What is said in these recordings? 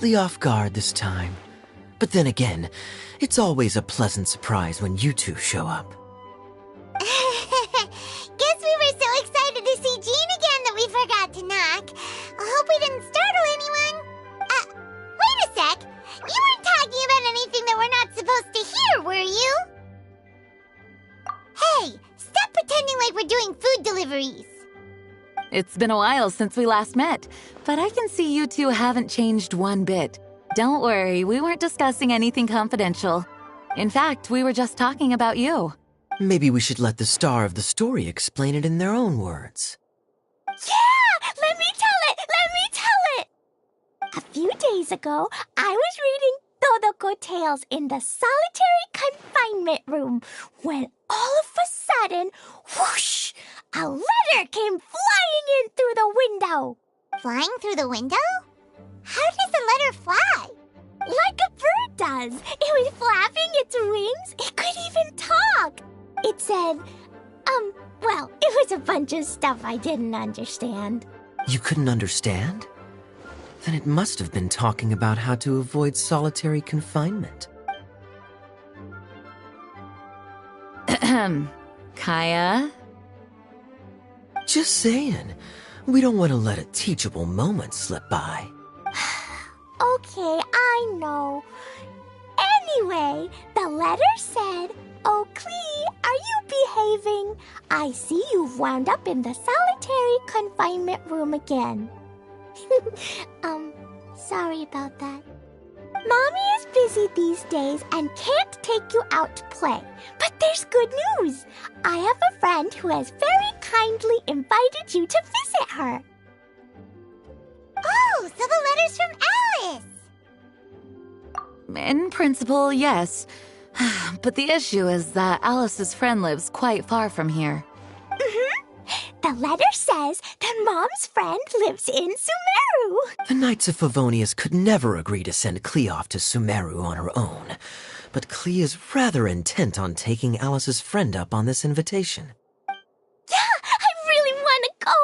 Off guard this time. But then again, it's always a pleasant surprise when you two show up. Guess we were so excited to see Jean again that we forgot to knock. I hope we didn't startle anyone. Wait a sec. You weren't talking about anything that we're not supposed to hear, were you? Hey, stop pretending like we're doing food deliveries. It's been a while since we last met, but I can see you two haven't changed one bit. Don't worry, we weren't discussing anything confidential. In fact, we were just talking about you. Maybe we should let the star of the story explain it in their own words. Yeah! Let me tell it! Let me tell it! A few days ago, I was reading Todoko Tales in the solitary confinement room when all of a sudden, whoosh, a letter came flying in through the window. Flying through the window? How does the letter fly? Like a bird does. It was flapping its wings. It could even talk. It said, well, it was a bunch of stuff I didn't understand. You couldn't understand? Then it must have been talking about how to avoid solitary confinement. Kaya? Just saying. We don't want to let a teachable moment slip by. Okay, I know. Anyway, the letter said, "Oh, Klee, are you behaving? I see you've wound up in the solitary confinement room again." Sorry about that. Mommy is busy these days and can't take you out to play. But there's good news. I have a friend who has very kindly invited you to visit her. Oh, so the letter's from Alice. In principle, yes. But the issue is that Alice's friend lives quite far from here. The letter says that Mom's friend lives in Sumeru. The Knights of Favonius could never agree to send Klee off to Sumeru on her own. But Klee is rather intent on taking Alice's friend up on this invitation. Yeah, I really want to go.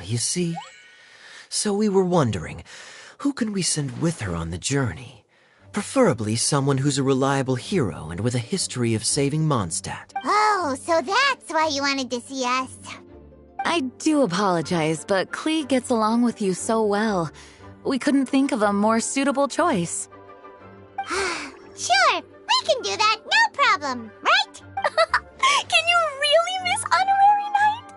You see? So we were wondering, who can we send with her on the journey? Preferably someone who's a reliable hero and with a history of saving Mondstadt. Oh, so that's why you wanted to see us. I do apologize, but Klee gets along with you so well. We couldn't think of a more suitable choice. Sure, we can do that, no problem, right? Can you really miss Honorary Knight?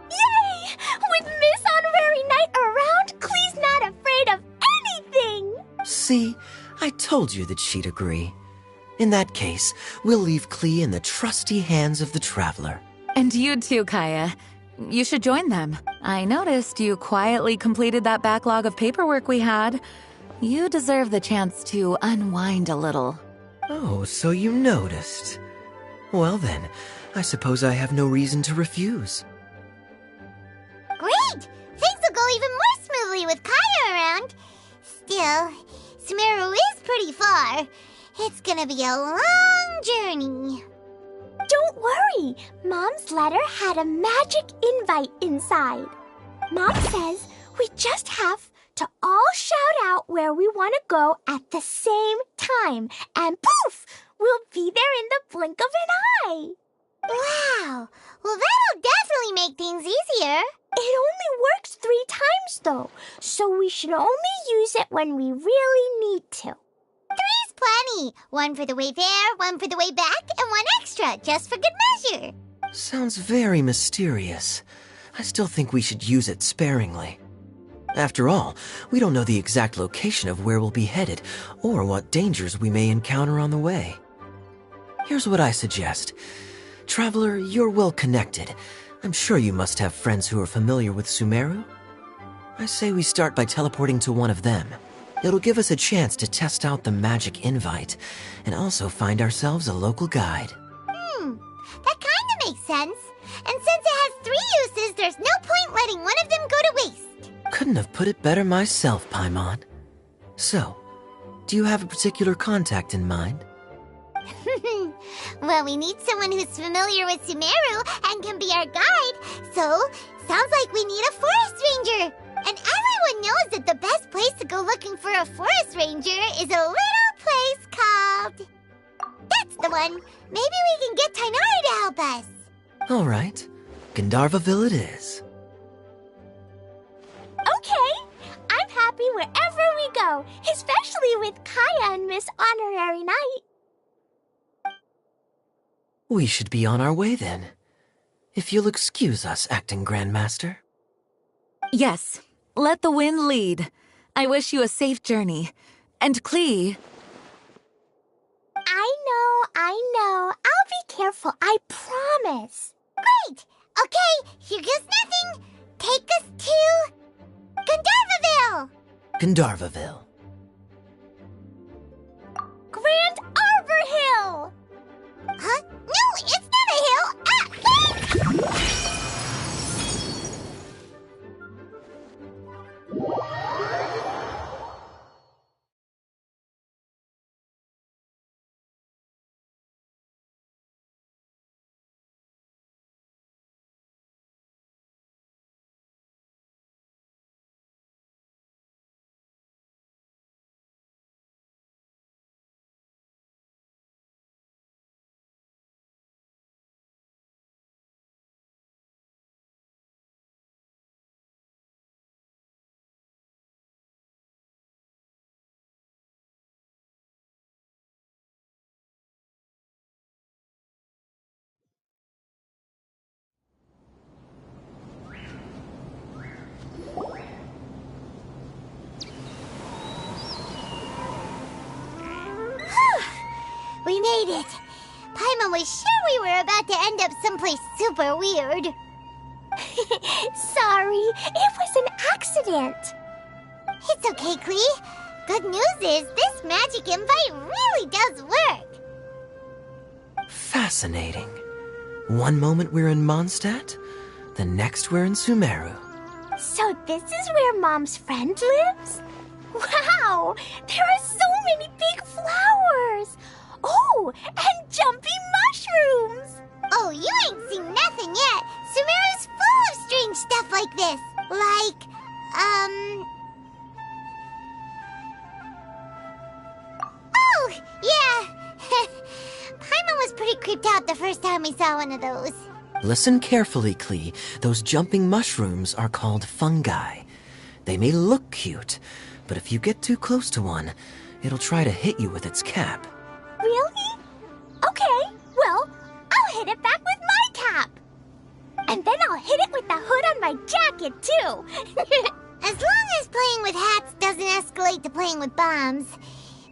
Yay! With Miss Honorary Knight around, Klee's not afraid of anything. See, I told you that she'd agree. In that case, we'll leave Klee in the trusty hands of the Traveler. And you too, Kaya. You should join them. I noticed you quietly completed that backlog of paperwork we had. You deserve the chance to unwind a little. Oh, so you noticed. Well then, I suppose I have no reason to refuse. Great! Things will go even more smoothly with Kaya around. Still, Sumeru is pretty far. It's gonna be a long journey. Don't worry. Mom's letter had a magic invite inside. Mom says we just have to all shout out where we want to go at the same time. And poof! We'll be there in the blink of an eye. Wow! Well, that'll definitely make things easier. It only works 3 times, though, so we should only use it when we really need to. 3's plenty. 1 for the way there, 1 for the way back, and 1 extra, just for good measure. Sounds very mysterious. I still think we should use it sparingly. After all, we don't know the exact location of where we'll be headed, or what dangers we may encounter on the way. Here's what I suggest. Traveler, you're well connected. I'm sure you must have friends who are familiar with Sumeru. I say we start by teleporting to one of them. It'll give us a chance to test out the magic invite, and also find ourselves a local guide. That kinda makes sense. And since it has 3 uses, there's no point letting one of them go to waste. Couldn't have put it better myself, Paimon. So, do you have a particular contact in mind? Well, we need someone who's familiar with Sumeru and can be our guide, so sounds like we need a forest ranger. And everyone knows that the best place to go looking for a forest ranger is a little place called... That's the one! Maybe we can get Tainari to help us! All right. Gandharvaville it is. Okay, I'm happy wherever we go, especially with Kaya and Miss Honorary Knight. We should be on our way then. If you'll excuse us, Acting Grandmaster. Yes, let the wind lead. I wish you a safe journey. And Klee... I know. I'll be careful, I promise. Great! Okay, here goes nothing! Take us to... Gandharvaville! Gandharvaville. Grand Arbor Hill! Huh? No, it's not a hill! Ah! We made it! Paimon was sure we were about to end up someplace super weird. Sorry, it was an accident. It's okay, Klee. Good news is this magic invite really does work. Fascinating. One moment we're in Mondstadt, the next we're in Sumeru. So this is where Mom's friend lives? Wow, there are so many big flowers. Oh, and jumpy mushrooms! Oh, you ain't seen nothing yet. Sumeru's full of strange stuff like this. Like, Oh, yeah. Paimon was pretty creeped out the first time we saw one of those. Listen carefully, Klee. Those jumping mushrooms are called fungi. They may look cute, but if you get too close to one, it'll try to hit you with its cap. Really? Okay, well, I'll hit it back with my cap. And then I'll hit it with the hood on my jacket, too. As long as playing with hats doesn't escalate to playing with bombs.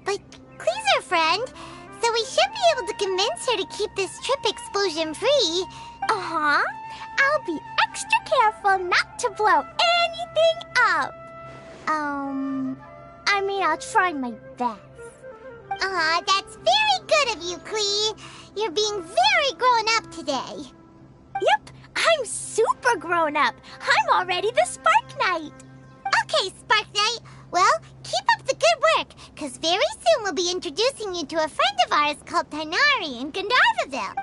But Klee's our friend, so we should be able to convince her to keep this trip explosion-free. Uh-huh. I'll be extra careful not to blow anything up. I'll try my best. Aw, that's very good of you, Klee. You're being very grown up today. Yep, I'm super grown up. I'm already the Spark Knight. Okay, Spark Knight. Well, keep up the good work, because very soon we'll be introducing you to a friend of ours called Tainari in Gandharvaville.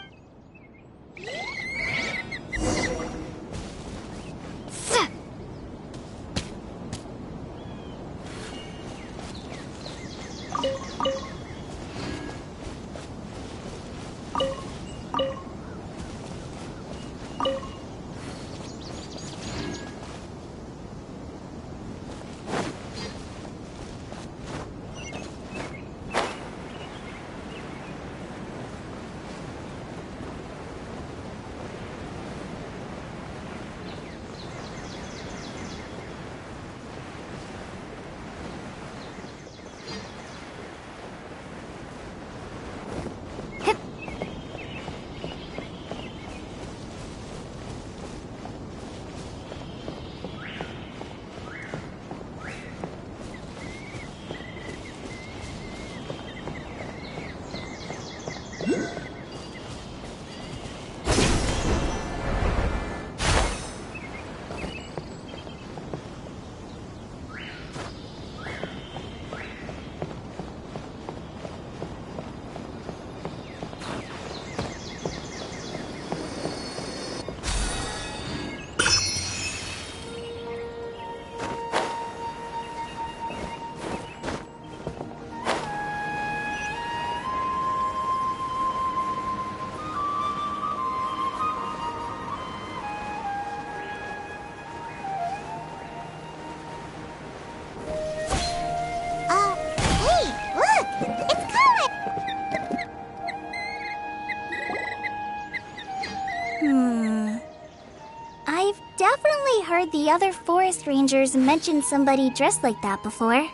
of the other forest rangers mentioned somebody dressed like that before.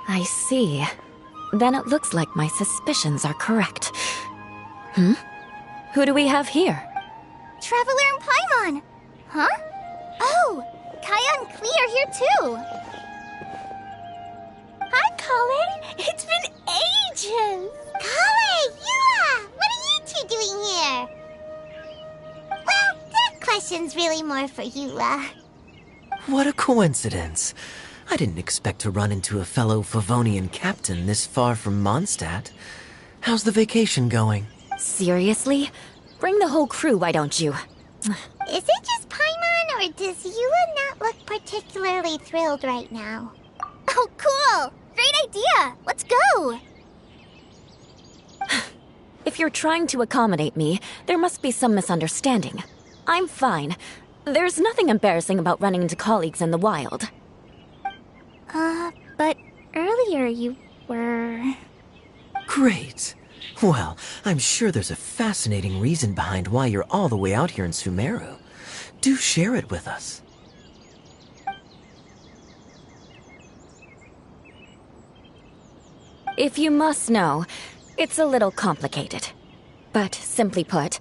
I see. Then it looks like my suspicions are correct. Who do we have here? Traveler and Paimon! Huh? Oh, Kaya and Klee are here too! Hi, Colin! It's been ages! Kale, Yua! What are you two doing here? Well, that question's really more for Yua. What a coincidence. I didn't expect to run into a fellow Favonian captain this far from Mondstadt. How's the vacation going? Seriously? Bring the whole crew, why don't you? Is it just Paimon, or does Yua not look particularly thrilled right now? Oh, cool! Great idea! Let's go! If you're trying to accommodate me, there must be some misunderstanding. I'm fine. There's nothing embarrassing about running into colleagues in the wild. But earlier you were... Great. Well, I'm sure there's a fascinating reason behind why you're all the way out here in Sumeru. Do share it with us. If you must know, it's a little complicated. But simply put,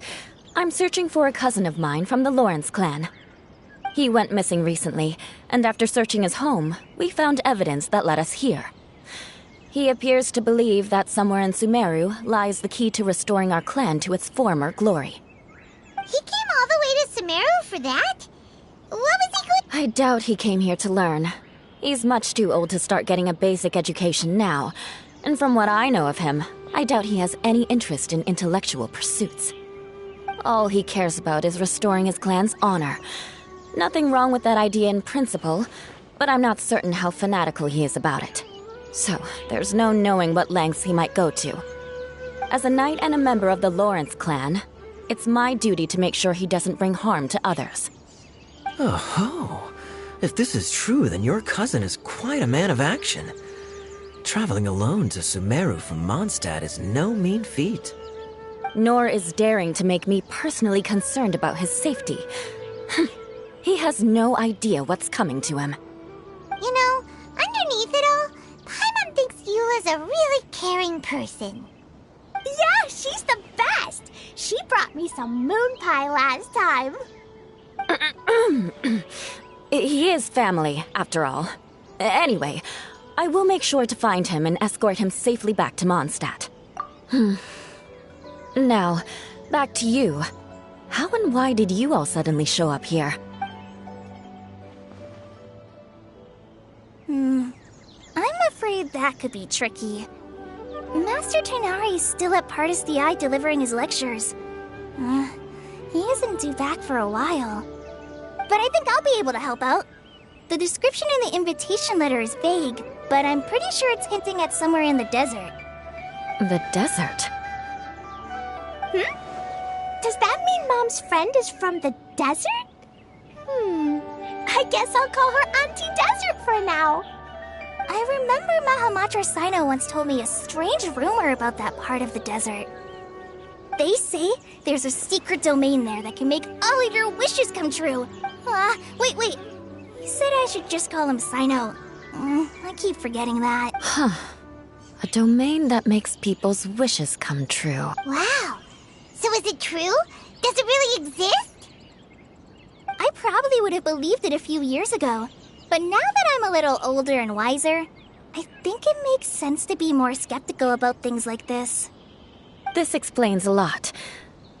I'm searching for a cousin of mine from the Lawrence clan. He went missing recently, and after searching his home, we found evidence that led us here. He appears to believe that somewhere in Sumeru lies the key to restoring our clan to its former glory. He came all the way to Sumeru for that? What was he good? I doubt he came here to learn. He's much too old to start getting a basic education now, and from what I know of him, I doubt he has any interest in intellectual pursuits. All he cares about is restoring his clan's honor. Nothing wrong with that idea in principle, but I'm not certain how fanatical he is about it. So, there's no knowing what lengths he might go to. As a knight and a member of the Lawrence clan, it's my duty to make sure he doesn't bring harm to others. Oh-ho. If this is true, then your cousin is quite a man of action. Traveling alone to Sumeru from Mondstadt is no mean feat. Nor is daring to make me personally concerned about his safety. He has no idea what's coming to him. You know, underneath it all, Paimon thinks Yula's a really caring person. Yeah, she's the best! She brought me some moon pie last time. He is family, after all. Anyway, I will make sure to find him and escort him safely back to Mondstadt. Now, back to you. How and why did you all suddenly show up here? I'm afraid that could be tricky. Master Tighnari's still at Pardus Eye delivering his lectures. He isn't due back for a while. But I think I'll be able to help out. The description in the invitation letter is vague, but I'm pretty sure it's hinting at somewhere in the desert. The desert? Does that mean Mom's friend is from the desert? I guess I'll call her Auntie Desert for now. I remember Mahamatra Sino once told me a strange rumor about that part of the desert. They say there's a secret domain there that can make all of your wishes come true. Wait. He said I should just call him Sino. I keep forgetting that. A domain that makes people's wishes come true. Wow. So is it true? Does it really exist? I probably would have believed it a few years ago. But now that I'm a little older and wiser, I think it makes sense to be more skeptical about things like this. This explains a lot.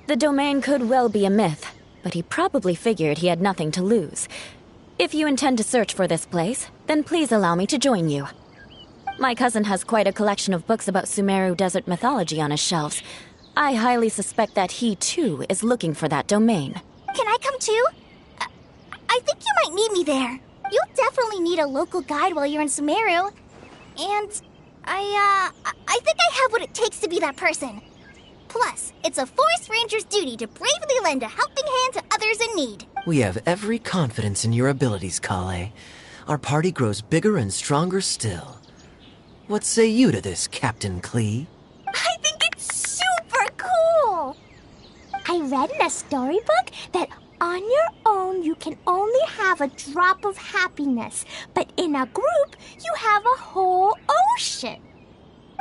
The domain could well be a myth, but he probably figured he had nothing to lose. If you intend to search for this place, then please allow me to join you. My cousin has quite a collection of books about Sumeru desert mythology on his shelves. I highly suspect that he, too, is looking for that domain. Can I come too? I think you might need me there. You'll definitely need a local guide while you're in Sumeru. And I think I have what it takes to be that person. Plus, it's a forest ranger's duty to bravely lend a helping hand to others in need. We have every confidence in your abilities, Kale. Our party grows bigger and stronger still. What say you to this, Captain Klee? I think it's super cool! I read in a storybook that On your own, you can only have a drop of happiness, but in a group, you have a whole ocean.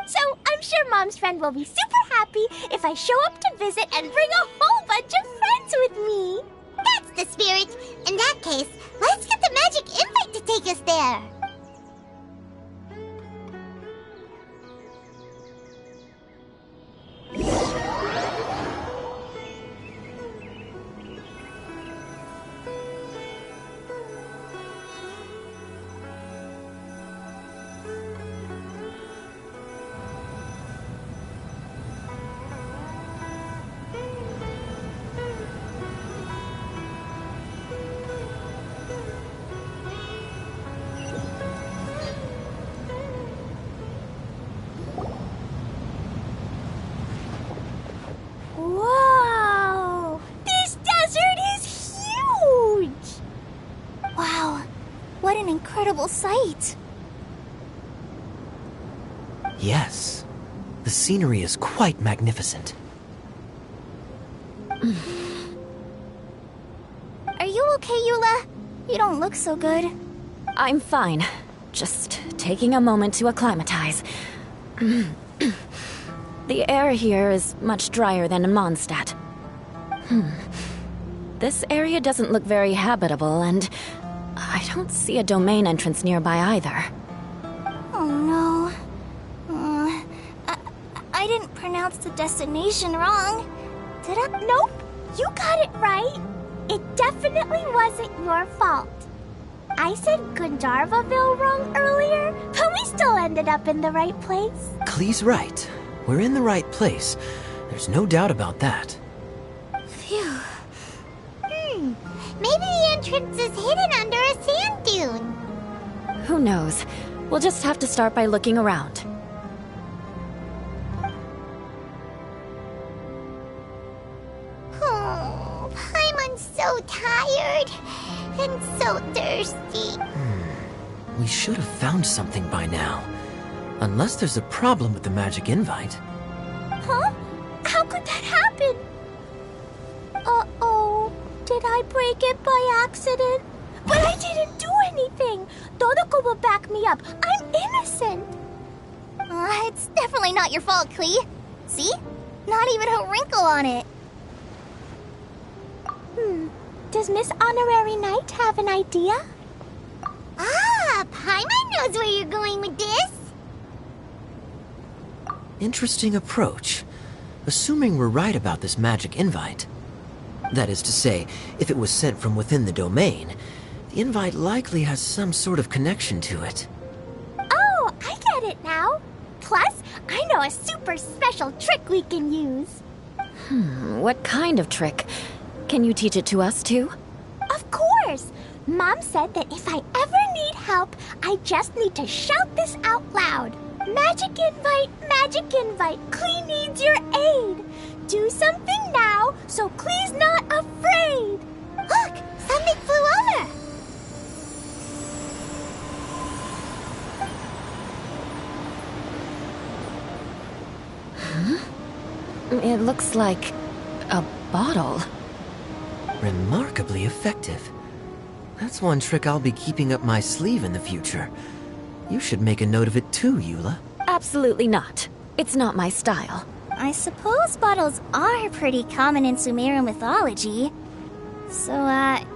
So I'm sure Mom's friend will be super happy if I show up to visit and bring a whole bunch of friends with me. That's the spirit. In that case, let's get the magic invite to take us there. Whoa! This desert is huge! Wow, what an incredible sight! Yes, the scenery is quite magnificent. Are you okay, Eula? You don't look so good. I'm fine. Just taking a moment to acclimatize. The air here is much drier than in Mondstadt. This area doesn't look very habitable, and I don't see a domain entrance nearby either. Oh no. I didn't pronounce the destination wrong. Did I? Nope, you got it right. It definitely wasn't your fault. I said Gandharvaville wrong earlier, but we still ended up in the right place. Klee's right. We're in the right place. There's no doubt about that. Phew. Maybe the entrance is hidden under a sand dune. Who knows? We'll just have to start by looking around. Oh, Paimon's so tired and so thirsty. We should have found something by now. Unless there's a problem with the magic invite. Huh? How could that happen? Uh-oh. Did I break it by accident? But I didn't do anything. Todoko will back me up. I'm innocent. It's definitely not your fault, Klee. See? Not even a wrinkle on it. Does Miss Honorary Knight have an idea? Ah, Paimon knows where you're going with this. Interesting approach. Assuming we're right about this magic invite. That is to say, if it was sent from within the domain, the invite likely has some sort of connection to it. Oh, I get it now. Plus, I know a super special trick we can use. What kind of trick? Can you teach it to us too? Of course! Mom said that if I ever need help, I just need to shout this out loud. Magic invite, Klee needs your aid. Do something now so Klee's not afraid. Look, something flew over. It looks like a bottle. Remarkably effective. That's one trick I'll be keeping up my sleeve in the future. You should make a note of it too, Eula. Absolutely not. It's not my style. I suppose bottles are pretty common in Sumerian mythology. So,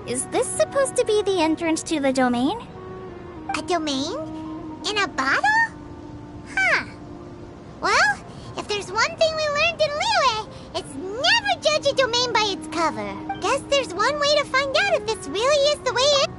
is this supposed to be the entrance to the domain? A domain? In a bottle? Huh. Well, if there's one thing we learned in Liyue, it's never judge a domain by its cover. Guess there's one way to find out if this really is the way it...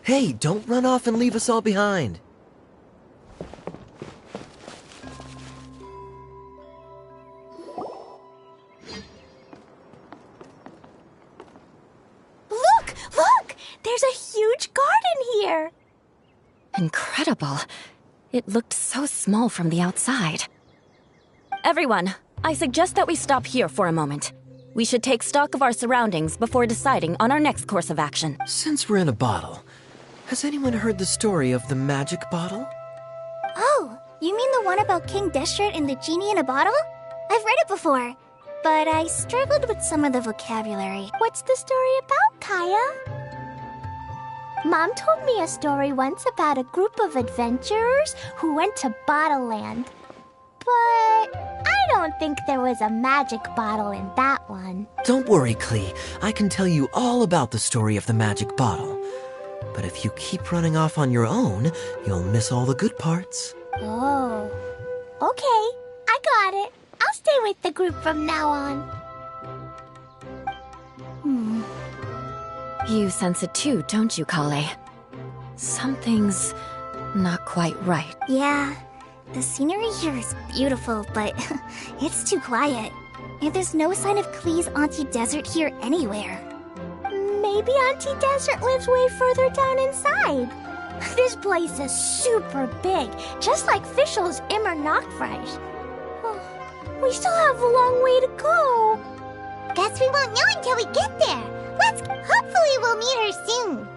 Hey, don't run off and leave us all behind. Look! Look! There's a huge garden here! Incredible. It looked so small from the outside. Everyone, I suggest that we stop here for a moment. We should take stock of our surroundings before deciding on our next course of action. Since we're in a bottle, has anyone heard the story of the magic bottle? Oh, you mean the one about King Deshret and the genie in a bottle? I've read it before, but I struggled with some of the vocabulary. What's the story about, Kaya? Mom told me a story once about a group of adventurers who went to Bottle Land. But I don't think there was a magic bottle in that one. Don't worry, Klee. I can tell you all about the story of the magic bottle. But if you keep running off on your own, you'll miss all the good parts. Oh, okay. I got it. I'll stay with the group from now on. You sense it too, don't you, Kale? Something's not quite right. Yeah, the scenery here is beautiful, but it's too quiet. And there's no sign of Klee's Auntie Desert here anywhere. Maybe Auntie Desert lives way further down inside. This place is super big, just like Fischl's Immer Nachtreich. We still have a long way to go. Guess we won't know until we get there. Hopefully we'll meet her soon.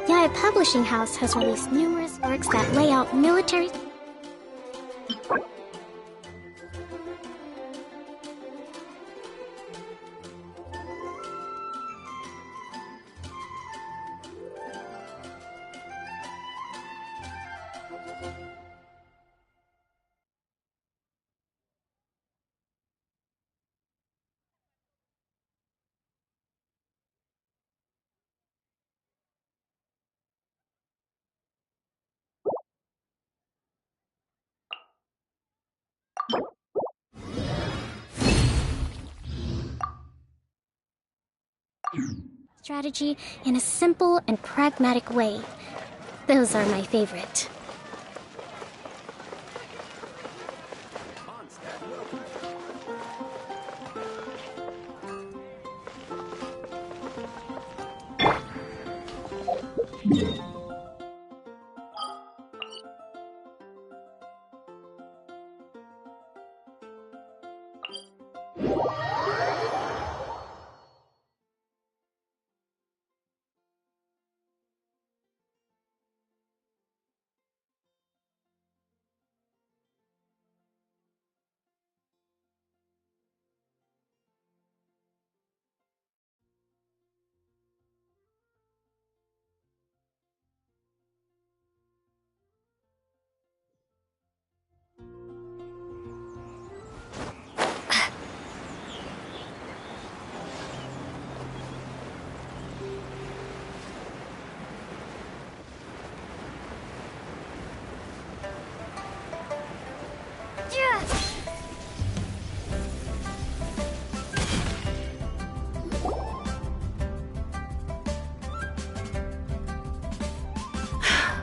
Yaya Publishing House has released numerous works that lay out military... strategy in a simple and pragmatic way. Those are my favorite.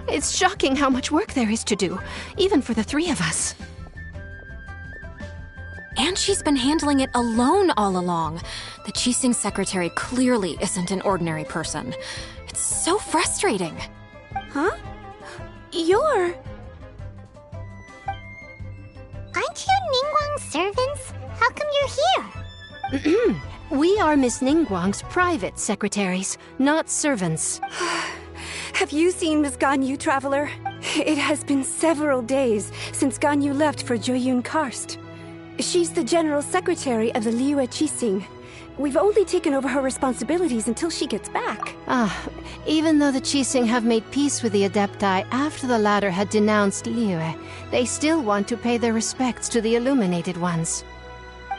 It's shocking how much work there is to do, even for the three of us. And she's been handling it alone all along. The Qixing secretary clearly isn't an ordinary person. It's so frustrating. Huh? You're... Aren't you Ningguang's servants? How come you're here? We are Miss Ningguang's private secretaries, not servants. Have you seen Miss Ganyu, Traveler? It has been several days since Ganyu left for Joyun Karst. She's the General Secretary of the Liyue Qixing. We've only taken over her responsibilities until she gets back. Even though the Qixing have made peace with the Adepti after the latter had denounced Liyue, they still want to pay their respects to the Illuminated Ones.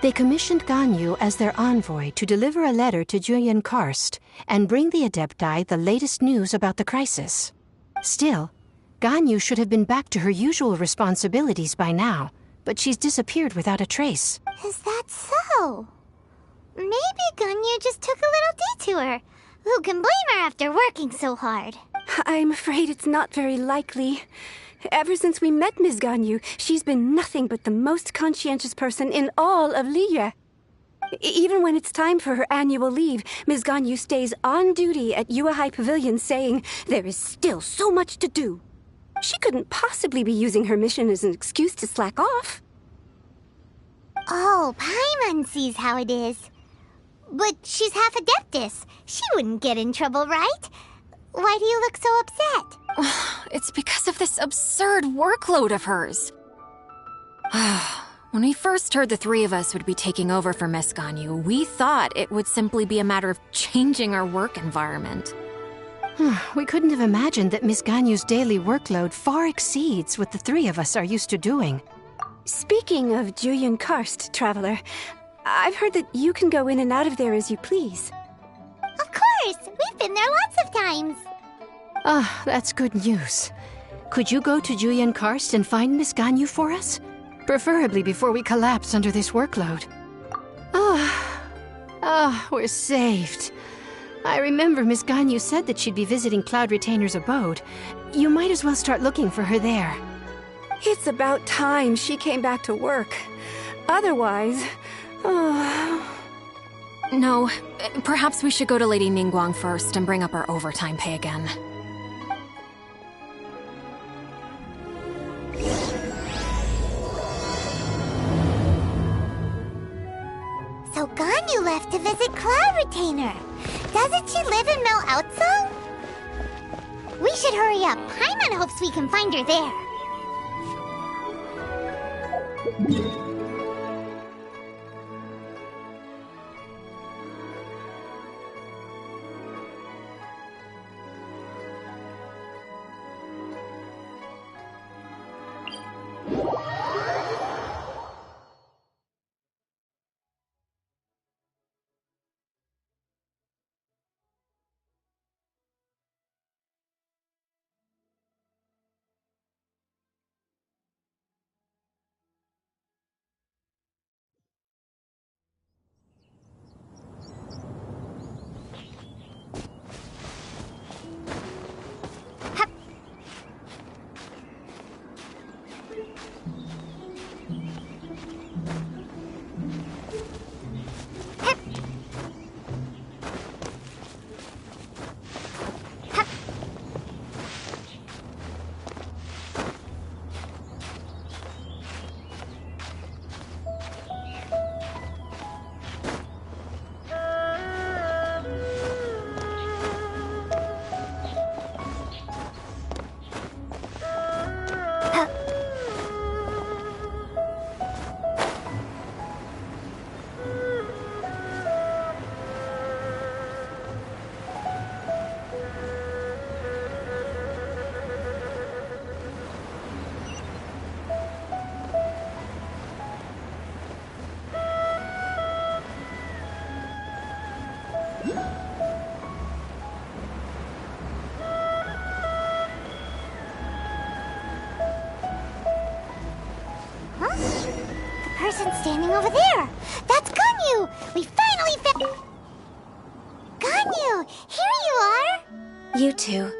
They commissioned Ganyu as their envoy to deliver a letter to Julian Karst and bring the Adepti the latest news about the crisis. Still, Ganyu should have been back to her usual responsibilities by now, but she's disappeared without a trace. Is that so? Maybe Ganyu just took a little detour. Who can blame her after working so hard? I'm afraid it's not very likely. Ever since we met Ms. Ganyu, she's been nothing but the most conscientious person in all of Liyue. Even when it's time for her annual leave, Ms. Ganyu stays on duty at Yue High Pavilion saying there is still so much to do. She couldn't possibly be using her mission as an excuse to slack off. Oh, Paimon sees how it is. But she's half Adeptus. She wouldn't get in trouble, right? Why do you look so upset? It's because of this absurd workload of hers. When we first heard the three of us would be taking over for Miss Ganyu, we thought it would simply be a matter of changing our work environment. We couldn't have imagined that Miss Ganyu's daily workload far exceeds what the three of us are used to doing. Speaking of Julian Karst, Traveler, I've heard that you can go in and out of there as you please. Of course! We've been there lots of times. Ah, that's good news. Could you go to Julian Karst and find Miss Ganyu for us? Preferably before we collapse under this workload. We're saved. I remember Miss Ganyu said that she'd be visiting Cloud Retainer's abode. You might as well start looking for her there. It's about time she came back to work. Otherwise... No, perhaps we should go to Lady Ningguang first and bring up our overtime pay again. So Ganyu left to visit Cloud Retainer. Doesn't she live in Mel Outsong? We should hurry up. Paimon hopes we can find her there. Person standing over there. That's Ganyu. We finally found... Ganyu, here you are. You two.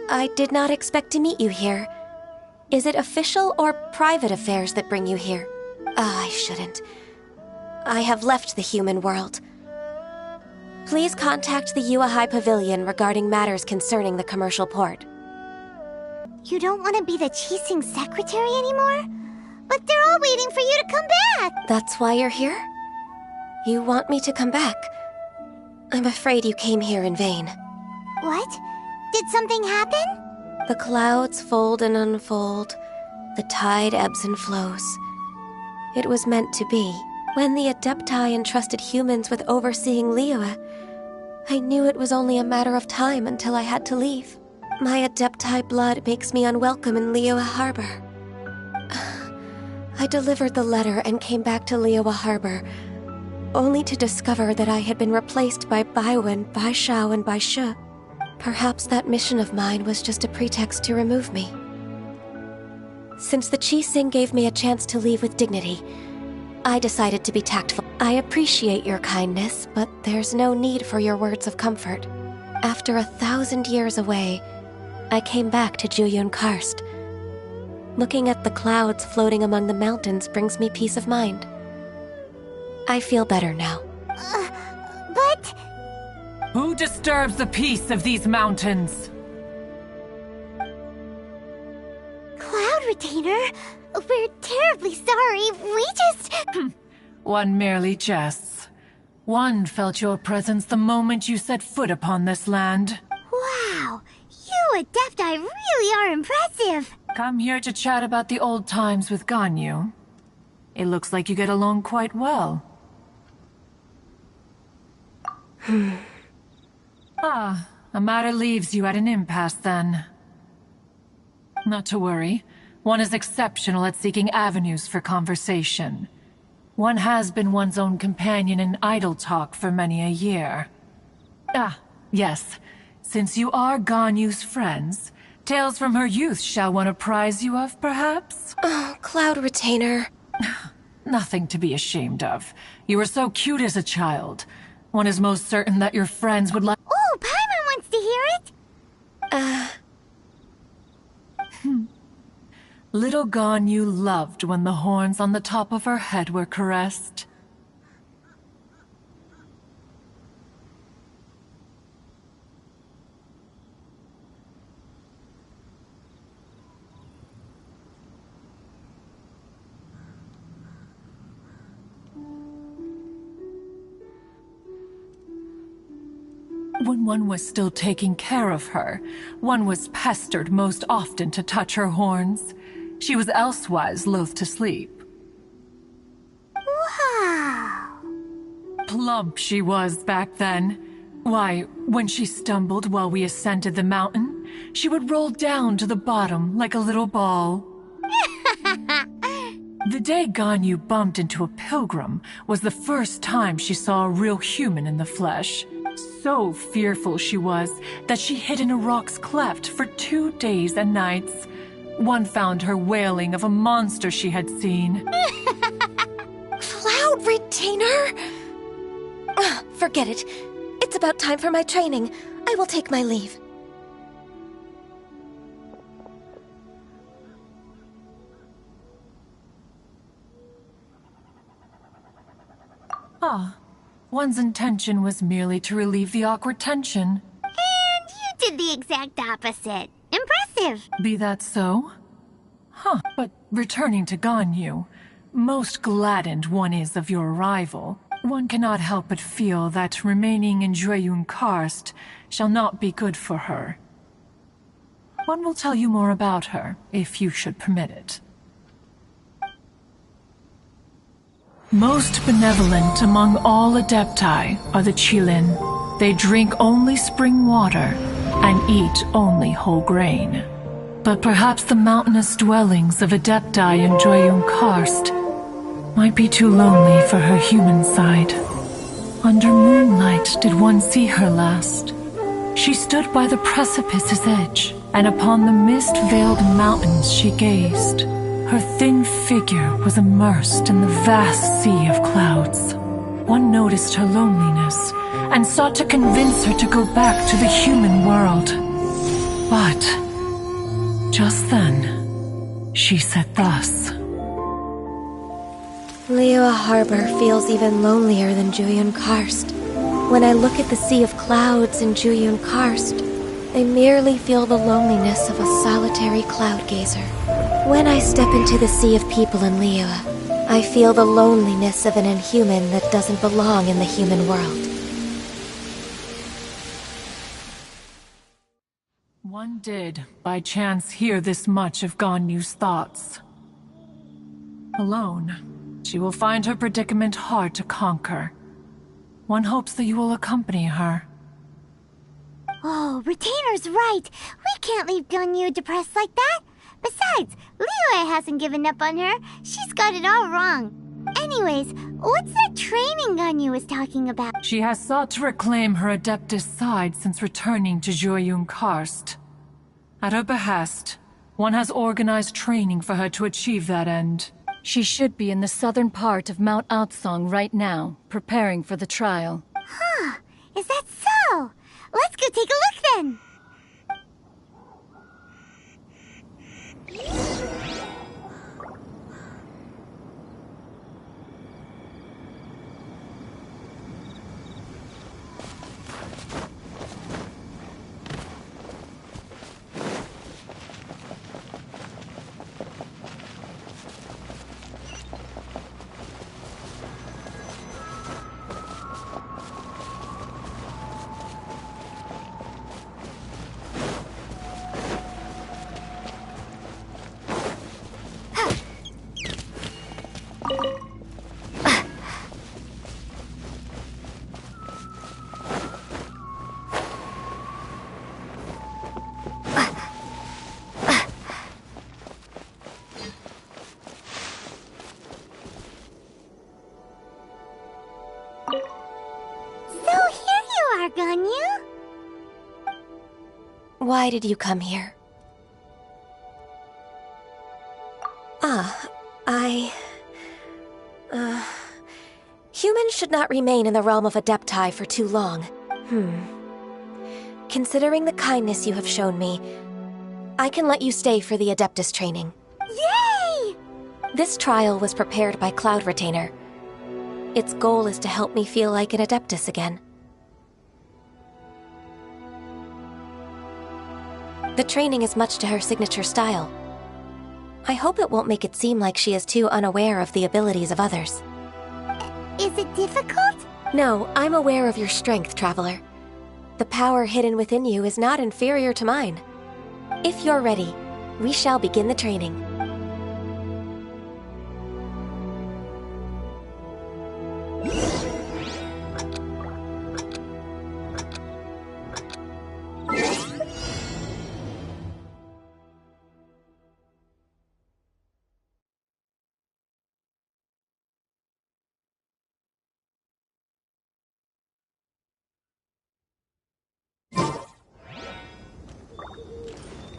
I did not expect to meet you here. Is it official or private affairs that bring you here? I shouldn't. I have left the human world. Please contact the Yue High Pavilion regarding matters concerning the commercial port. You don't want to be the Qixing secretary anymore? But they're all waiting for you to come back! That's why you're here? You want me to come back? I'm afraid you came here in vain. What? Did something happen? The clouds fold and unfold. The tide ebbs and flows. It was meant to be. When the Adepti entrusted humans with overseeing Liyue, I knew it was only a matter of time until I had to leave. My Adepti blood makes me unwelcome in Liyue Harbor. I delivered the letter and came back to Liyue Harbor, only to discover that I had been replaced by Baiwen, Baishao, and Baishe. Perhaps that mission of mine was just a pretext to remove me. Since the Qixing gave me a chance to leave with dignity, I decided to be tactful. I appreciate your kindness, but there's no need for your words of comfort. After 1,000 years away, I came back to Jueyun Karst. Looking at the clouds floating among the mountains brings me peace of mind. I feel better now. But... Who disturbs the peace of these mountains? Cloud Retainer, we're terribly sorry. We just... One merely jests. One felt your presence the moment you set foot upon this land. Wow, you Adepti really are impressive. Come here to chat about the old times with Ganyu. It looks like you get along quite well. A matter leaves you at an impasse then. Not to worry. One is exceptional at seeking avenues for conversation. One has been one's own companion in idle talk for many a year. Yes. Since you are Ganyu's friends, tales from her youth shall one apprise you of, perhaps? Oh, Cloud Retainer. Nothing to be ashamed of. You were so cute as a child. One is most certain that your friends would like— Oh, Paimon wants to hear it! Little Ganyu loved when the horns on the top of her head were caressed. When one was still taking care of her, one was pestered most often to touch her horns. She was elsewise loath to sleep. Wow! Plump she was back then. Why, when she stumbled while we ascended the mountain, she would roll down to the bottom like a little ball. The day Ganyu bumped into a pilgrim was the first time she saw a real human in the flesh. So fearful she was that she hid in a rock's cleft for 2 days and nights. One found her wailing of a monster she had seen. Cloud Retainer? Forget it. It's about time for my training. I will take my leave. One's intention was merely to relieve the awkward tension. And you did the exact opposite. Impressive! Be that so? But returning to Ganyu, most gladdened one is of your arrival. One cannot help but feel that remaining in Jueyun Karst shall not be good for her. One will tell you more about her, if you should permit it. Most benevolent among all Adepti are the Qilin. They drink only spring water and eat only whole grain. But perhaps the mountainous dwellings of Adepti in Jueyun Karst might be too lonely for her human side. Under moonlight did one see her last. She stood by the precipice's edge, and upon the mist-veiled mountains she gazed. Her thin figure was immersed in the vast sea of clouds. One noticed her loneliness and sought to convince her to go back to the human world. But just then, she said thus. Liyue Harbor feels even lonelier than Jueyun Karst. When I look at the sea of clouds in Jueyun Karst, I merely feel the loneliness of a solitary cloud gazer. When I step into the sea of people in Liyue, I feel the loneliness of an inhuman that doesn't belong in the human world. One did, by chance, hear this much of Ganyu's thoughts. Alone, she will find her predicament hard to conquer. One hopes that you will accompany her. Oh, Retainer's right. We can't leave Ganyu depressed like that. Besides, Liyue hasn't given up on her. She's got it all wrong. Anyways, what's that training Ganyu was talking about? She has sought to reclaim her Adeptus side since returning to Jueyun Karst. At her behest, one has organized training for her to achieve that end. She should be in the southern part of Mount Aotsong right now, preparing for the trial. Huh, is that so? Let's go take a look then! Ganyu? Why did you come here? Humans should not remain in the realm of Adepti for too long. Considering the kindness you have shown me, I can let you stay for the Adeptus training. Yay! This trial was prepared by Cloud Retainer. Its goal is to help me feel like an Adeptus again. The training is much to her signature style. I hope it won't make it seem like she is too unaware of the abilities of others. Is it difficult? No, I'm aware of your strength, Traveler. The power hidden within you is not inferior to mine. If you're ready, we shall begin the training.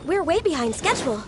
We're way behind schedule.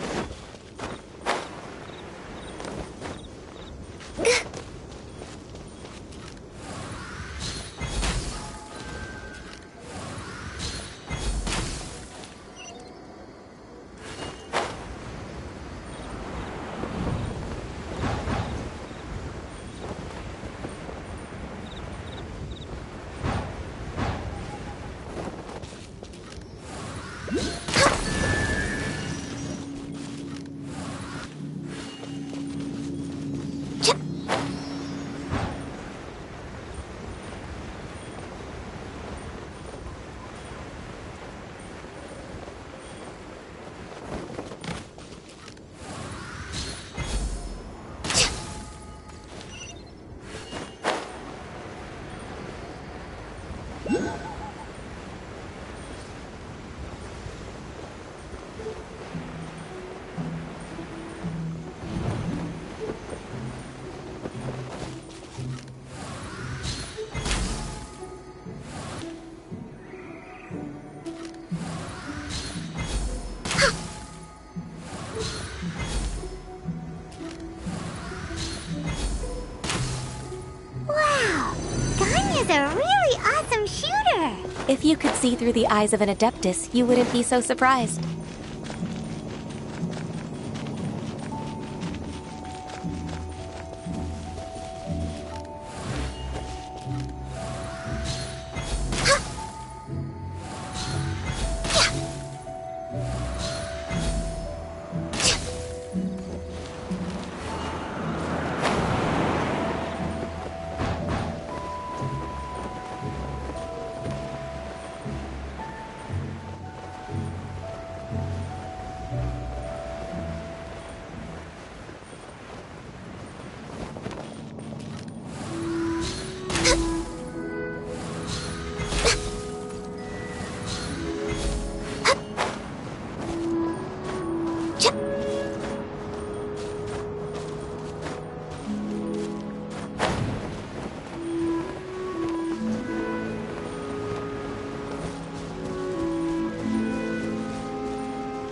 If you could see through the eyes of an Adeptus, you wouldn't be so surprised.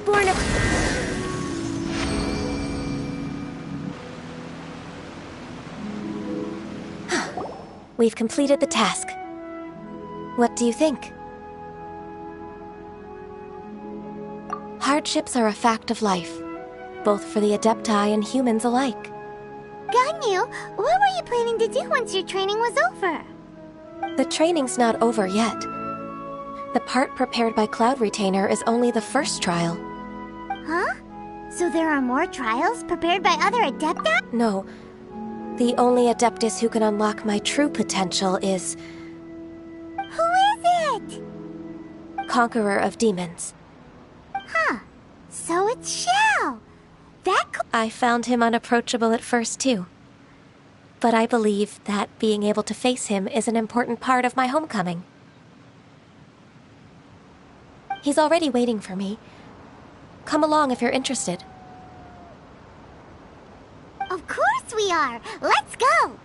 born of... We've completed the task. What do you think? Hardships are a fact of life, both for the Adepti and humans alike. Ganyu, what were you planning to do once your training was over? The training's not over yet. The part prepared by Cloud Retainer is only the first trial. Huh? So there are more trials prepared by other Adepti? No. The only Adeptus who can unlock my true potential is... Who is it? Conqueror of Demons. Huh. So it's Shao. I found him unapproachable at first, too. But I believe that being able to face him is an important part of my homecoming. He's already waiting for me. Come along if you're interested. Of course we are! Let's go!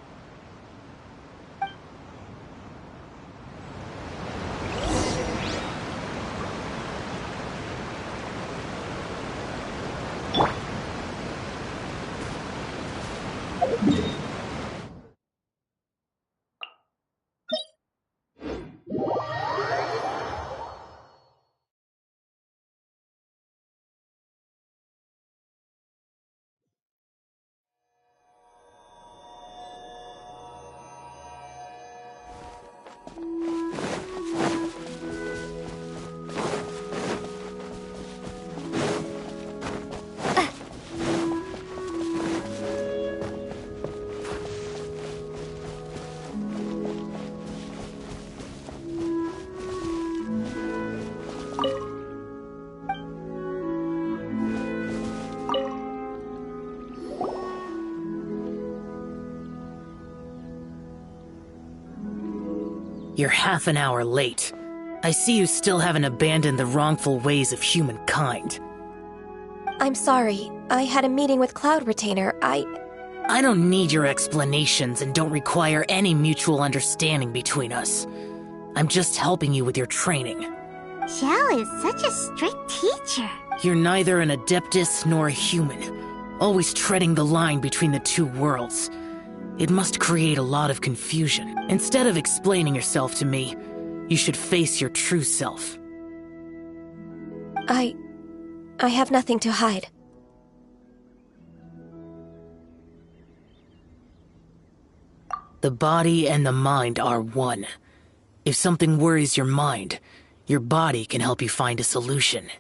You're half an hour late. I see you still haven't abandoned the wrongful ways of humankind. I'm sorry. I had a meeting with Cloud Retainer. I don't need your explanations and don't require any mutual understanding between us. I'm just helping you with your training. Shao is such a strict teacher. You're neither an Adeptus nor a human, always treading the line between the two worlds. It must create a lot of confusion. Instead of explaining yourself to me, you should face your true self. I have nothing to hide. The body and the mind are one. If something worries your mind, your body can help you find a solution.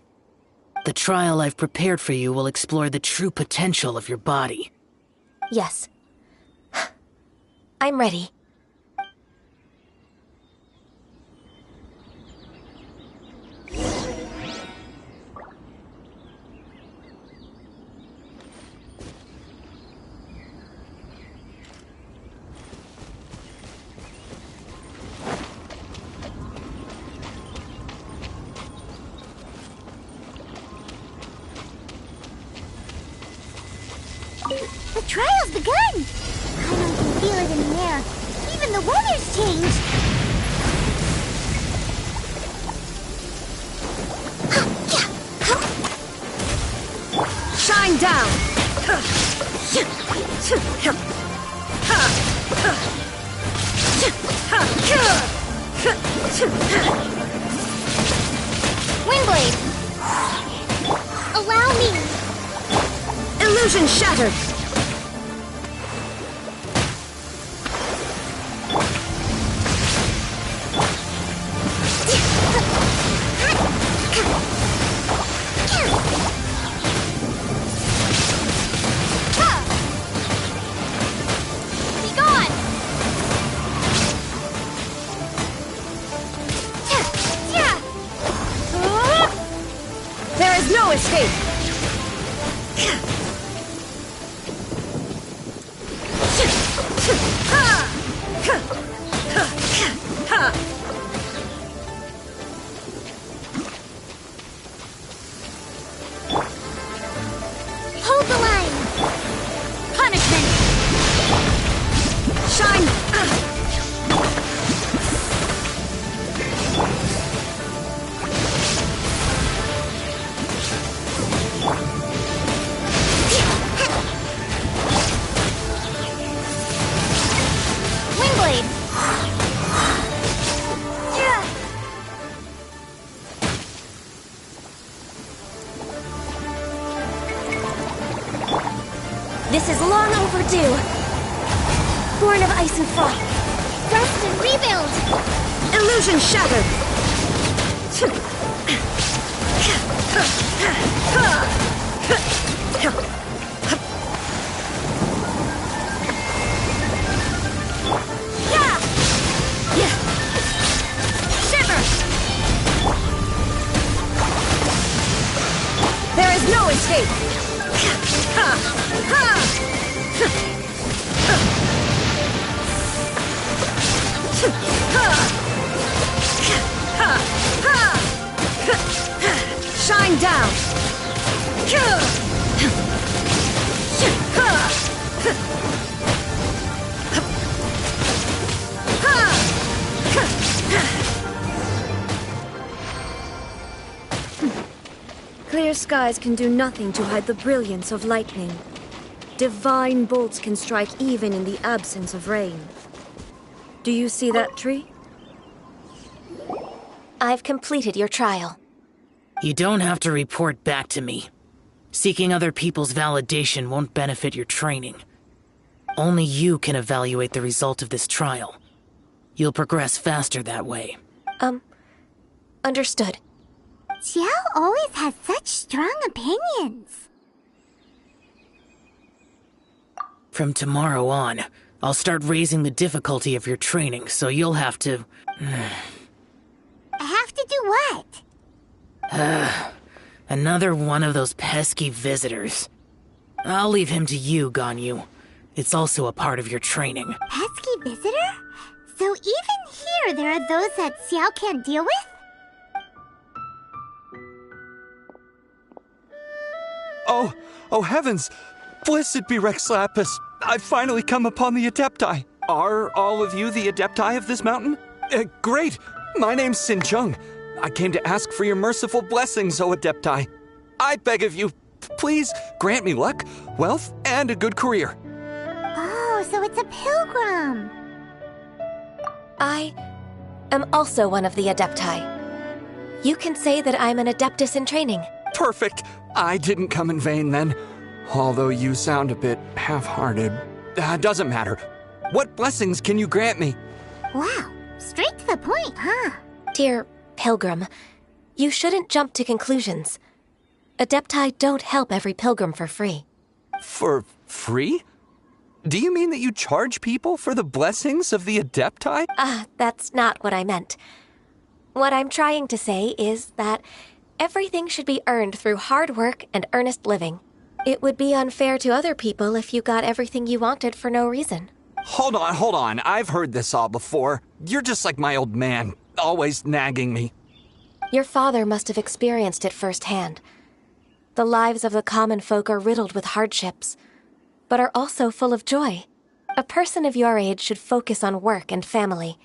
The trial I've prepared for you will explore the true potential of your body. Yes. I'm ready. The trial's begun! I can feel it in the air. Even the weather's changed. Shine down! Windblade! Allow me! Illusion shattered! There is no escape! Hold the line! Punishment! Shine! This is long overdue. Born of ice and frost. Rest and rebuild. Illusion shattered. There is no escape! Shine down! Clear skies can do nothing to hide the brilliance of lightning. Divine bolts can strike even in the absence of rain. Do you see that tree? I've completed your trial. You don't have to report back to me. Seeking other people's validation won't benefit your training. Only you can evaluate the result of this trial. You'll progress faster that way. Understood. Xiao always has such strong opinions. From tomorrow on, I'll start raising the difficulty of your training, so you'll have to... Have to do what? Another one of those pesky visitors. I'll leave him to you, Ganyu. It's also a part of your training. Pesky visitor? So even here there are those that Xiao can't deal with? Oh heavens! Blessed be Rex Lapis! I've finally come upon the Adepti. Are all of you the Adepti of this mountain? Great! My name's Sin Chung. I came to ask for your merciful blessings, O Adepti. I beg of you, please grant me luck, wealth, and a good career. Oh, so it's a pilgrim. I am also one of the Adepti. You can say that I'm an Adeptus in training. Perfect! I didn't come in vain then. Although you sound a bit half-hearted. Doesn't matter. What blessings can you grant me? Wow, straight to the point, huh? Dear Pilgrim, you shouldn't jump to conclusions. Adepti don't help every pilgrim for free. For free? Do you mean that you charge people for the blessings of the Adepti? That's not what I meant. What I'm trying to say is that everything should be earned through hard work and earnest living. It would be unfair to other people if you got everything you wanted for no reason. Hold on. I've heard this all before. You're just like my old man, always nagging me. Your father must have experienced it firsthand. The lives of the common folk are riddled with hardships, but are also full of joy. A person of your age should focus on work and family,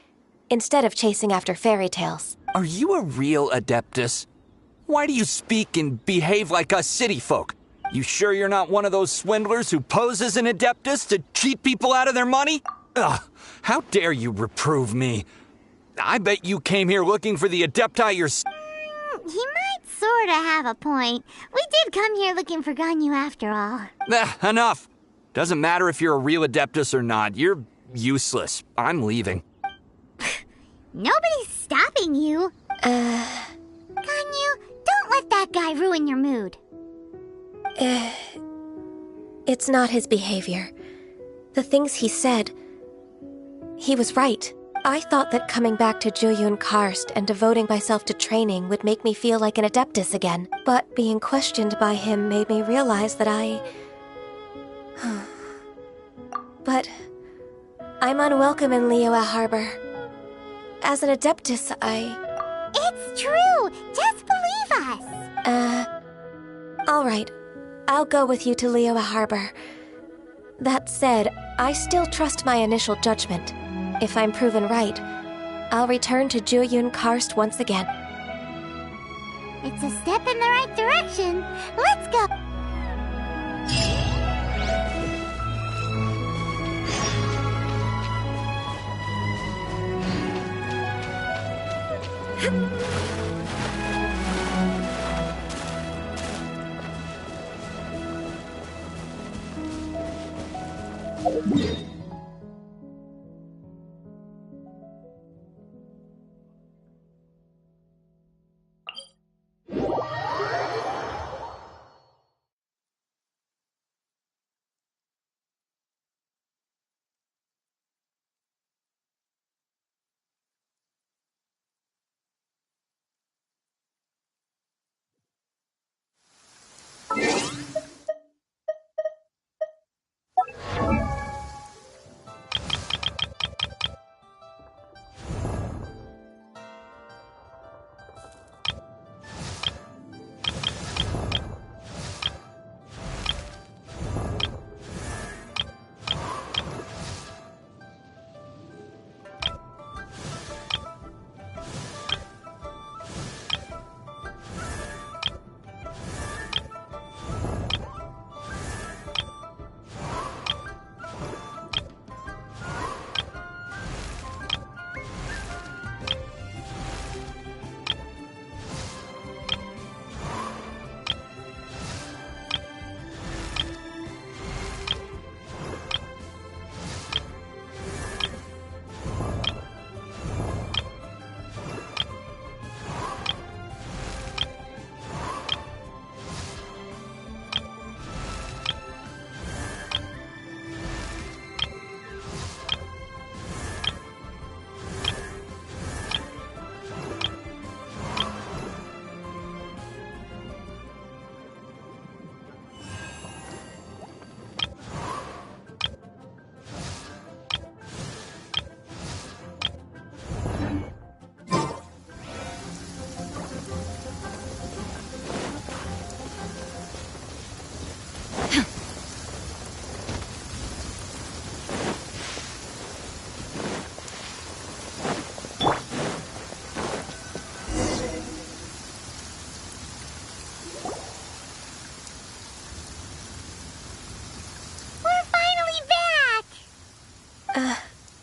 instead of chasing after fairy tales. Are you a real Adeptus? Why do you speak and behave like us city folk? You sure you're not one of those swindlers who pose as an Adeptus to cheat people out of their money? Ugh, how dare you reprove me? I bet you came here looking for the Adepti yourself. He might sorta have a point. We did come here looking for Ganyu after all. Enough. Doesn't matter if you're a real Adeptus or not. You're useless. I'm leaving. Nobody's stopping you. Ganyu, don't let that guy ruin your mood. It's not his behavior. The things he said, he was right. I thought that coming back to Jueyun Karst and devoting myself to training would make me feel like an Adeptus again. But being questioned by him made me realize that But I'm unwelcome in Liyue Harbor. As an Adeptus, It's true! Just believe us! All right. I'll go with you to Liyue Harbor. That said, I still trust my initial judgment. If I'm proven right, I'll return to Jueyun Karst once again. It's a step in the right direction. Let's go!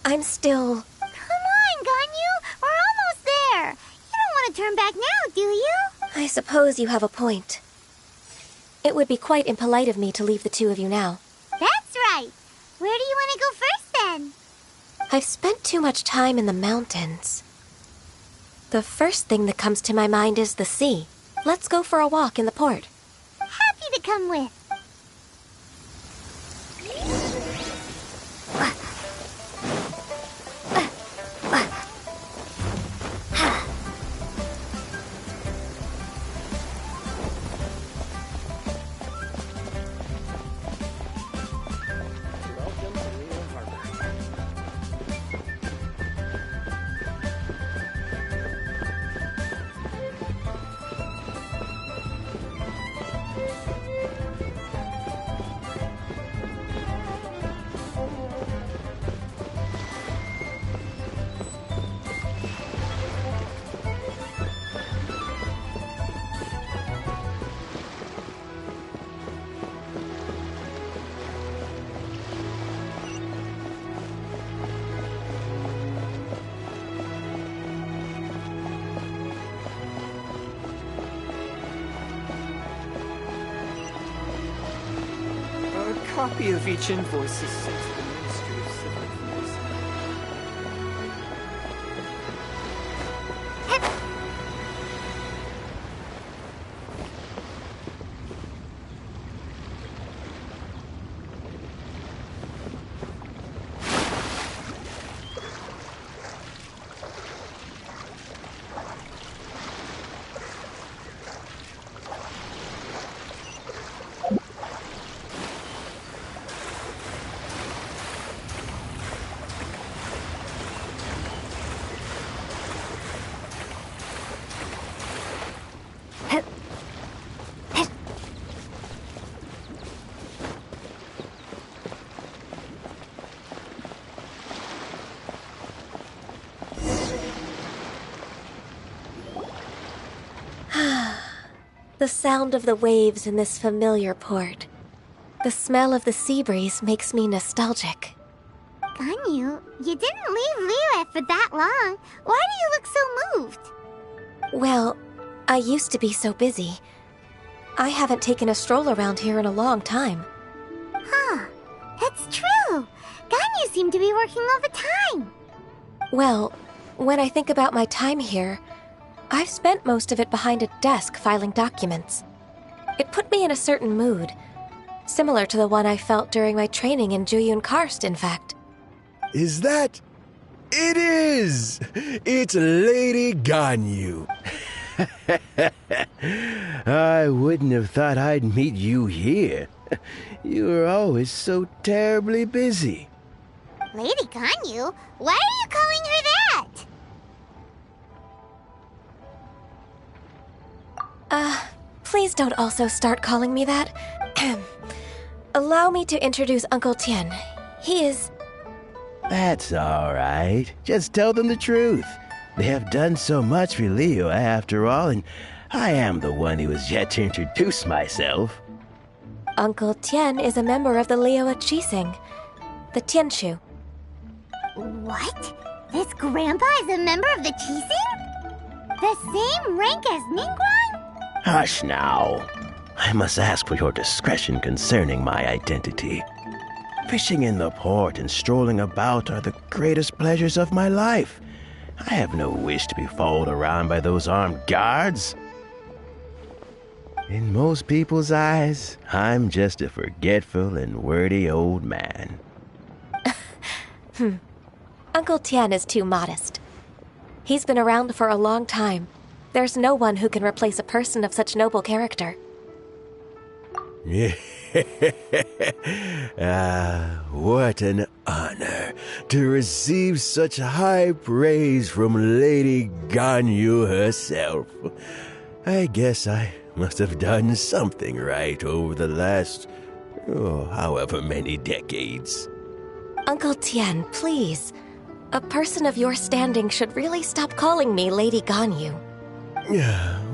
I'm still... Come on, Ganyu! We're almost there! You don't want to turn back now, do you? I suppose you have a point. It would be quite impolite of me to leave the two of you now. That's right! Where do you want to go first, then? I've spent too much time in the mountains. The first thing that comes to my mind is the sea. Let's go for a walk in the port. Happy to come with. A copy of each invoice is sent to the Ministry of Civil Affairs. The sound of the waves in this familiar port. The smell of the sea breeze makes me nostalgic. Ganyu, you didn't leave Liyue for that long. Why do you look so moved? Well, I used to be so busy. I haven't taken a stroll around here in a long time. Huh, that's true. You seem to be working all the time. Well, when I think about my time here, I've spent most of it behind a desk filing documents. It put me in a certain mood, similar to the one I felt during my training in Juyun Karst, in fact. Is that? It is! It's Lady Ganyu. I wouldn't have thought I'd meet you here. You were always so terribly busy. Lady Ganyu? Why are you calling her that? Please don't also start calling me that. Allow me to introduce Uncle Tian. He is... That's all right. Just tell them the truth. They have done so much for Liyue after all, and I am the one who has yet to introduce myself. Uncle Tian is a member of the Liyue Qixing, the Tianshu. What? This grandpa is a member of the Qixing? The same rank as Ningguang? Hush now. I must ask for your discretion concerning my identity. Fishing in the port and strolling about are the greatest pleasures of my life. I have no wish to be followed around by those armed guards. In most people's eyes, I'm just a forgetful and wordy old man. Uncle Tian is too modest. He's been around for a long time. There's no one who can replace a person of such noble character. What an honor to receive such high praise from Lady Ganyu herself. I guess I must have done something right over the last, however many decades. Uncle Tian, please. A person of your standing should really stop calling me Lady Ganyu.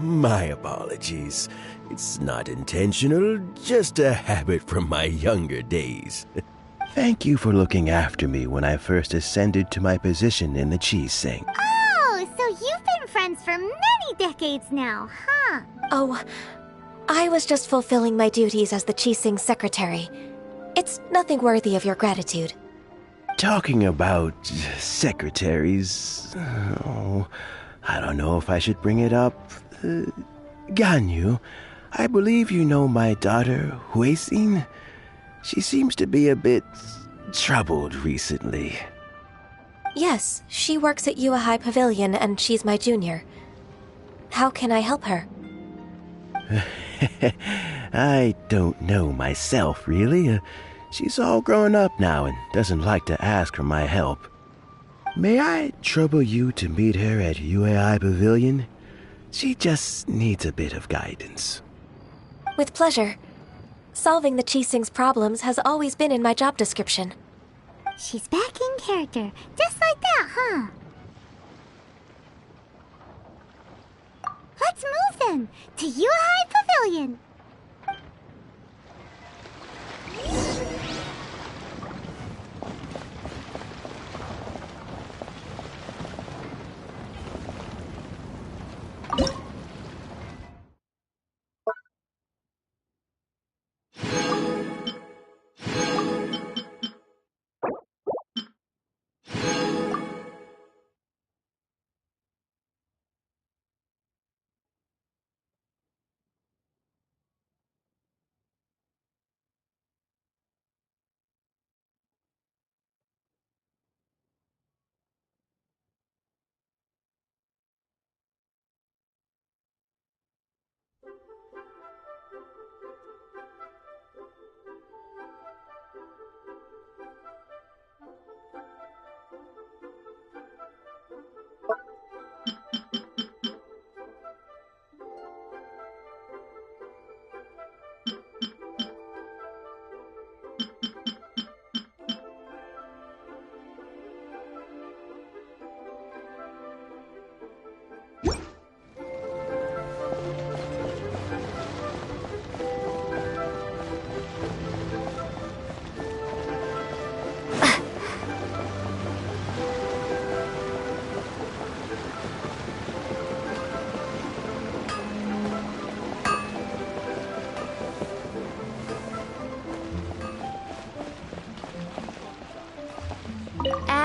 My apologies. It's not intentional, just a habit from my younger days. Thank you for looking after me when I first ascended to my position in the Qixing. Oh, so you've been friends for many decades now, huh? Oh, I was just fulfilling my duties as the Qixing secretary. It's nothing worthy of your gratitude. Talking about secretaries... I don't know if I should bring it up. Ganyu, I believe you know my daughter, Huixin. She seems to be a bit troubled recently. Yes, she works at Yue High Pavilion and she's my junior. How can I help her? I don't know myself, really. She's all grown up now and doesn't like to ask for my help. May I trouble you to meet her at Yue High Pavilion? She just needs a bit of guidance. With pleasure. Solving the Qixing's problems has always been in my job description. She's back in character, just like that, huh? Let's move then, to Yue High Pavilion.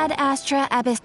Ad Astra Abyss.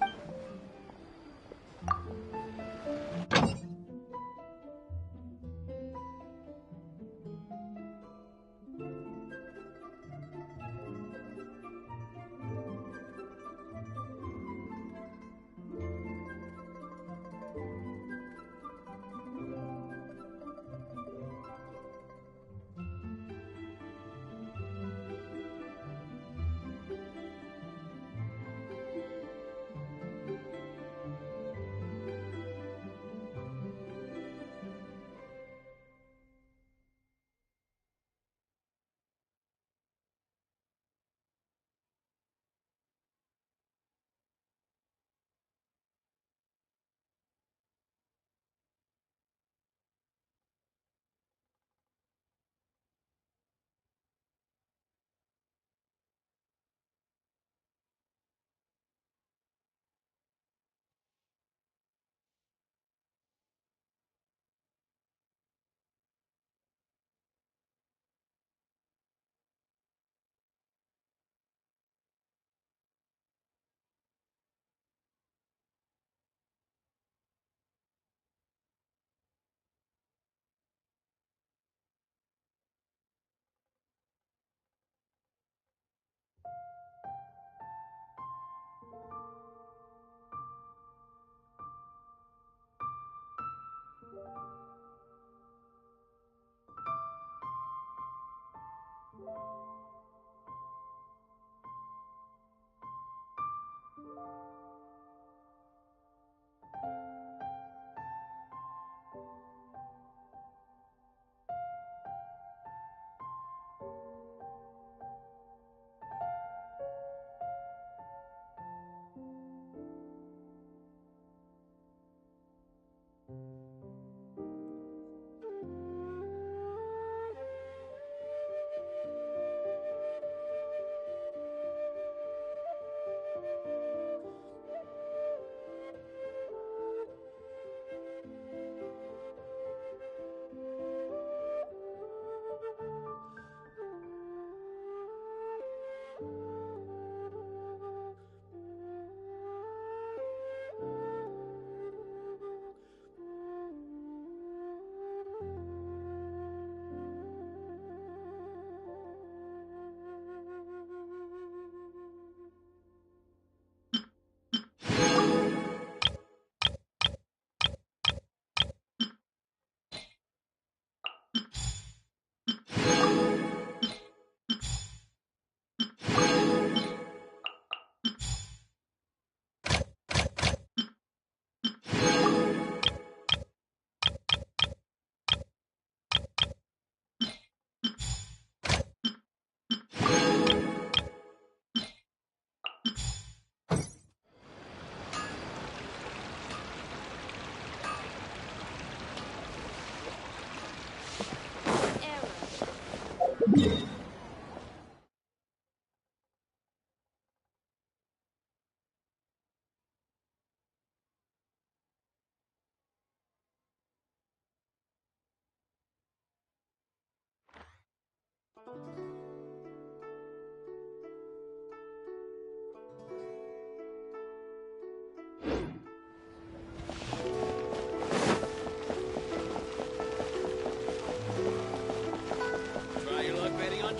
Try your luck betting on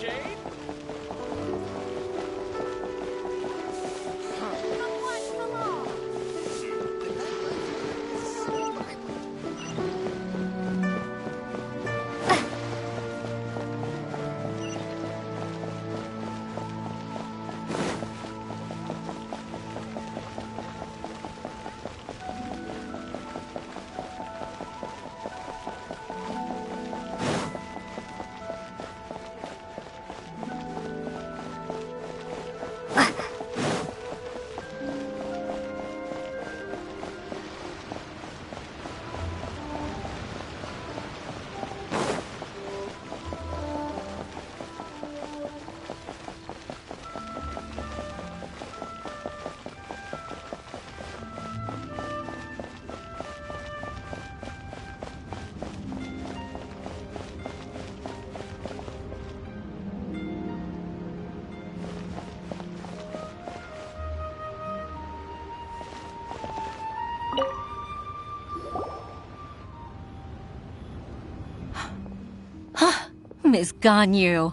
Miss Ganyu.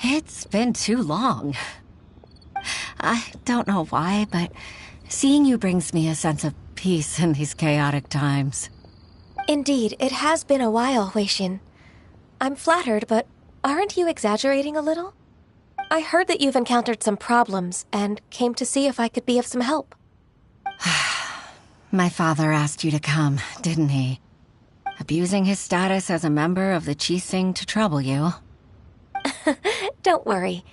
It's been too long. I don't know why, but seeing you brings me a sense of peace in these chaotic times. Indeed, it has been a while, Huixin. I'm flattered, but aren't you exaggerating a little? I heard that you've encountered some problems and came to see if I could be of some help. My father asked you to come, didn't he? Abusing his status as a member of the Qixing to trouble you. Don't worry.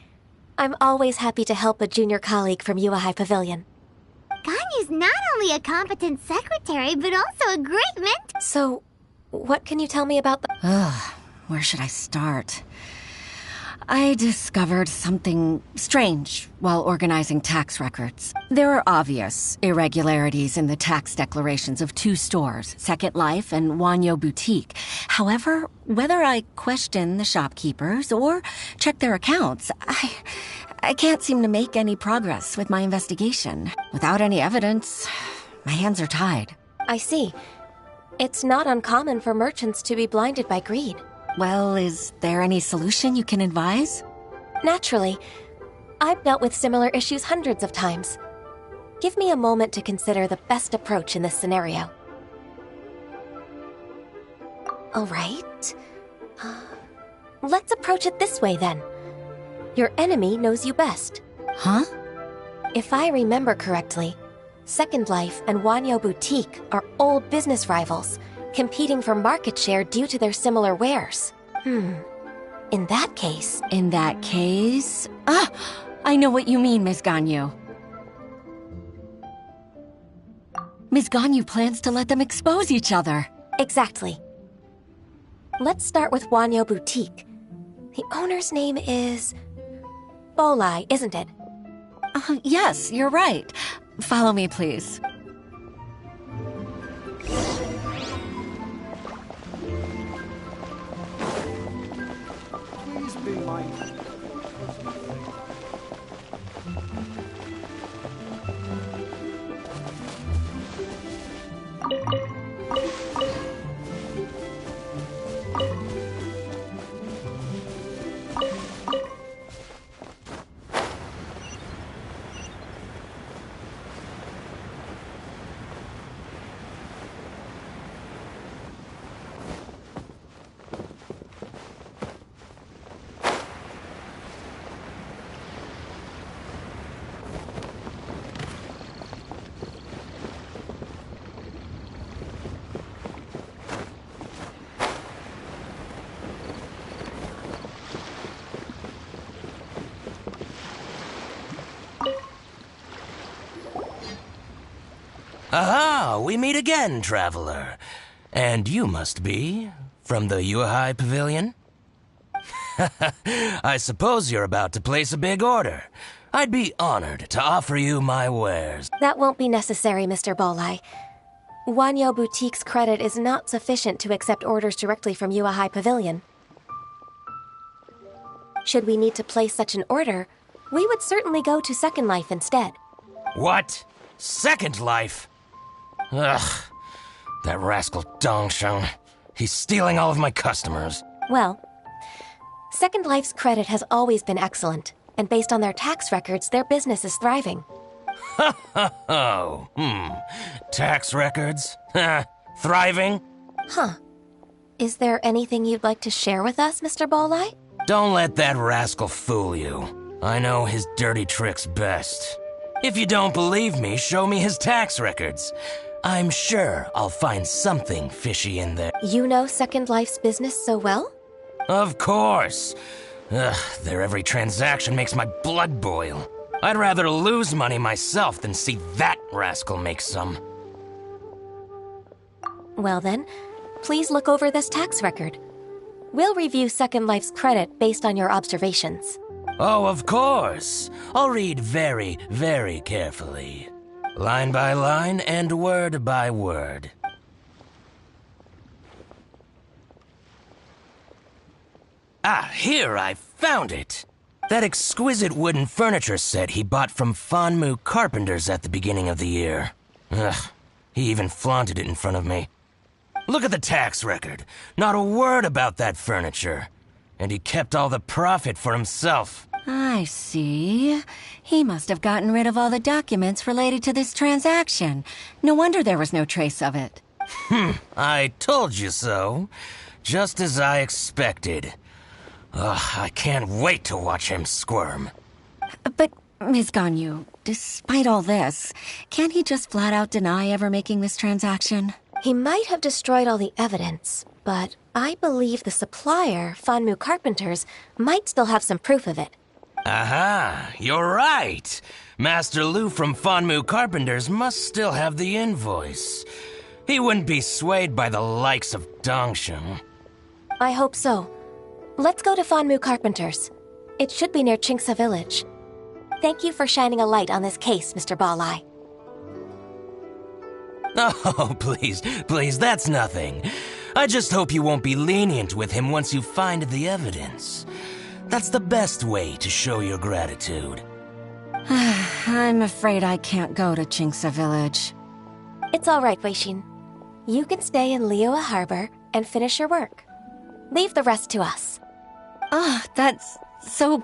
I'm always happy to help a junior colleague from Yuehai Pavilion. Ganyu's not only a competent secretary, but also a great mentor. So, what can you tell me about the... Ugh, where should I start? I discovered something strange while organizing tax records. There are obvious irregularities in the tax declarations of 2 stores, Second Life and Wanyo Boutique. However, whether I question the shopkeepers or check their accounts, I can't seem to make any progress with my investigation. Without any evidence, my hands are tied. I see. It's not uncommon for merchants to be blinded by greed. Well, is there any solution you can advise? Naturally. I've dealt with similar issues hundreds of times. Give me a moment to consider the best approach in this scenario. All right. Let's approach it this way, then. Your enemy knows you best. Huh? If I remember correctly, Second Life and Wanyo Boutique are old business rivals, competing for market share due to their similar wares. In that case... I know what you mean, Ms. Ganyu. Ms. Ganyu plans to let them expose each other. Exactly. Let's start with Wanyo Boutique. The owner's name is... Bolai, isn't it? Yes, you're right. Follow me, please. Please be mindful. Aha! We meet again, traveler. And you must be from the Yuehai Pavilion? I suppose you're about to place a big order. I'd be honored to offer you my wares. That won't be necessary, Mr. Bolai. Wanyo Boutique's credit is not sufficient to accept orders directly from Yuehai Pavilion. Should we need to place such an order, we would certainly go to Second Life instead. What? Second Life? Ugh, that rascal Dongsheng. He's stealing all of my customers. Well, Second Life's credit has always been excellent, and based on their tax records, their business is thriving. Tax records? Thriving? Huh. Is there anything you'd like to share with us, Mr. Bolai? Don't let that rascal fool you. I know his dirty tricks best. If you don't believe me, show me his tax records. I'm sure I'll find something fishy in there. You know Second Life's business so well? Of course. Ugh, their every transaction makes my blood boil. I'd rather lose money myself than see that rascal make some. Well then, please look over this tax record. We'll review Second Life's credit based on your observations. Oh, of course. I'll read very, very carefully. Line by line and word by word. Ah, here, I found it. That exquisite wooden furniture set he bought from Fanmu Carpenters at the beginning of the year. Ugh, he even flaunted it in front of me. Look at the tax record. Not a word about that furniture. and he kept all the profit for himself. I see. He must have gotten rid of all the documents related to this transaction. No wonder there was no trace of it. I told you so. Just as I expected. Ugh, I can't wait to watch him squirm. But, Ms. Ganyu, despite all this, can't he just flat out deny ever making this transaction? He might have destroyed all the evidence, but I believe the supplier, Fanmu Carpenters, might still have some proof of it. Aha, you're right. Master Lu from Fanmu Carpenters must still have the invoice. He wouldn't be swayed by the likes of Dongshin. I hope so. Let's go to Fanmu Carpenters. It should be near Chingsa Village. Thank you for shining a light on this case, Mr. Balai. Oh, please, that's nothing. I just hope you won't be lenient with him once you find the evidence. That's the best way to show your gratitude. I'm afraid I can't go to Chingsa Village. It's all right, Weishin. You can stay in Liyue Harbor and finish your work. Leave the rest to us. Ah, that's so...